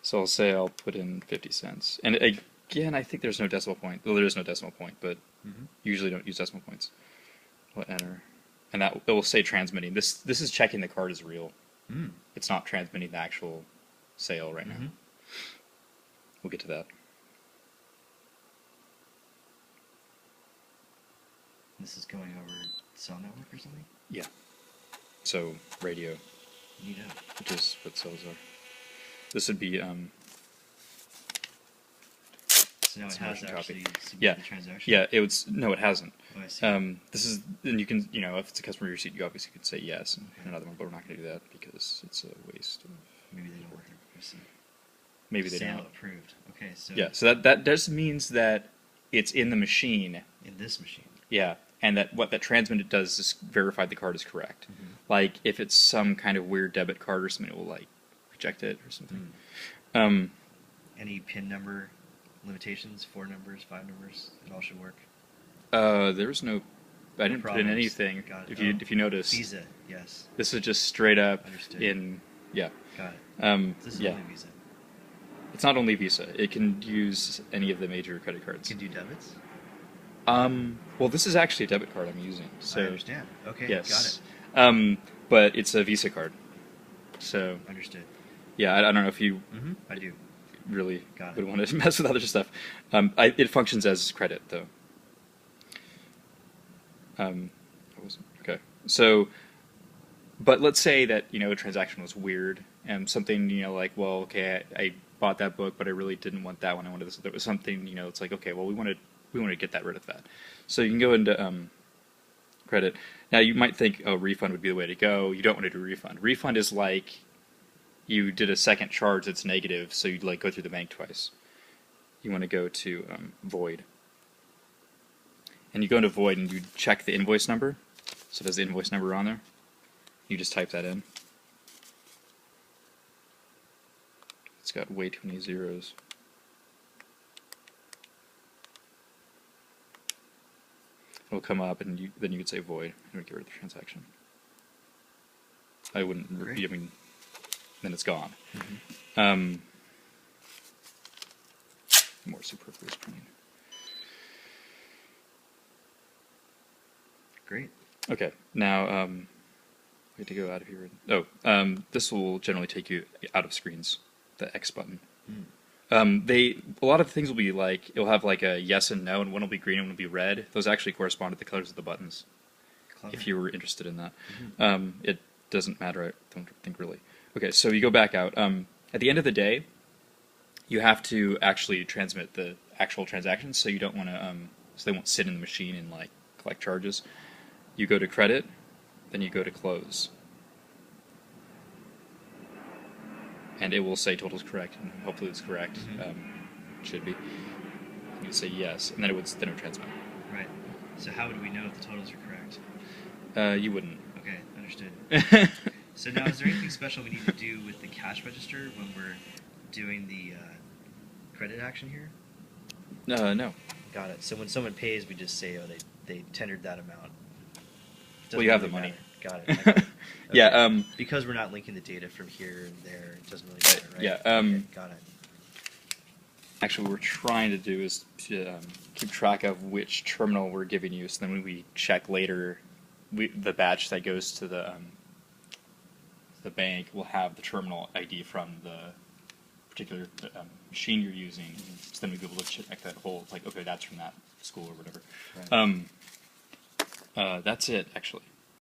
So I'll say I'll put in 50 cents. And again, I think there's no decimal point. Well, there is no decimal point, but usually don't use decimal points. We'll enter. And that it will say transmitting. This is checking the card is real. It's not transmitting the actual sale right now. We'll get to that. This is going over cell network or something? Yeah. So radio, Neato. which is what cells are. This would be So now it has actually submitted the transaction? Yeah, it would. No, it hasn't. Oh, I see. This is, and you can, if it's a customer receipt, you obviously could say yes and another one, but we're not going to do that because it's a waste of. Maybe they don't work at Maybe they Sale don't. approved. Okay, so Yeah, so that just means that it's in the machine. in this machine. Yeah, and that what that transmitted does is verify the card is correct. Like if it's some kind of weird debit card or something, it will like reject it or something. Any PIN number limitations? 4 numbers, 5 numbers? It all should work. There's no. I didn't put in problems. anything. Got it. If you notice, Visa, yes. this is just straight up Understood. in. Yeah. Got it. This is yeah. only Visa. It's not only Visa. It can use any of the major credit cards. Can do debits? Well, this is actually a debit card I'm using. So I understand. Okay, yes. got it. But it's a Visa card. So Understood. yeah, I don't know if you I do. really Got would it. want to mess with other stuff. It functions as credit though. Okay. So, but let's say that a transaction was weird and something like, well, okay, I bought that book, but I really didn't want that one. I wanted this. There was something it's like, okay, well, we want to get rid of that. So you can go into credit. Now you might think, oh, refund would be the way to go. You don't want to do refund. Refund is like you did a second charge that's negative, so you'd like go through the bank twice. You want to go to void. And you go into void and you check the invoice number. So there's the invoice number on there. You just type that in. It's got way too many zeros. It'll come up and then you could say void and we get rid of the transaction. I wouldn't repeat. I mean, then it's gone. More superfluous printing. Great. Okay, now we have to go out of here. Oh, this will generally take you out of screens. The X button. A lot of things will be like it'll have like a yes and no, and one will be green and one will be red. Those actually correspond to the colors of the buttons. Clever. If you were interested in that, it doesn't matter. I don't think really. Okay, so you go back out. At the end of the day, you have to actually transmit the actual transactions, so you don't want to. So they won't sit in the machine and like collect charges. You go to credit, then you go to close. And it will say total is correct, and hopefully it's correct. It should be. You say yes, and then it would transmit. Right. So how would we know if the totals are correct? You wouldn't. Okay, understood. So now, is there anything special we need to do with the cash register when we're doing the credit action here? No. Got it. So when someone pays, we just say, oh, they tendered that amount. Well, you have the Doesn't money. matter. Got it. I got it. Okay. Yeah. Because we're not linking the data from here and there, it doesn't really matter, right? Yeah. Okay, got it. Actually, what we're trying to do is to, keep track of which terminal we're giving you, so then when we check later, the batch that goes to the bank will have the terminal ID from the particular machine you're using. So then we'll be able to check that whole, like, okay, that's from that school or whatever. Right. That's it, actually.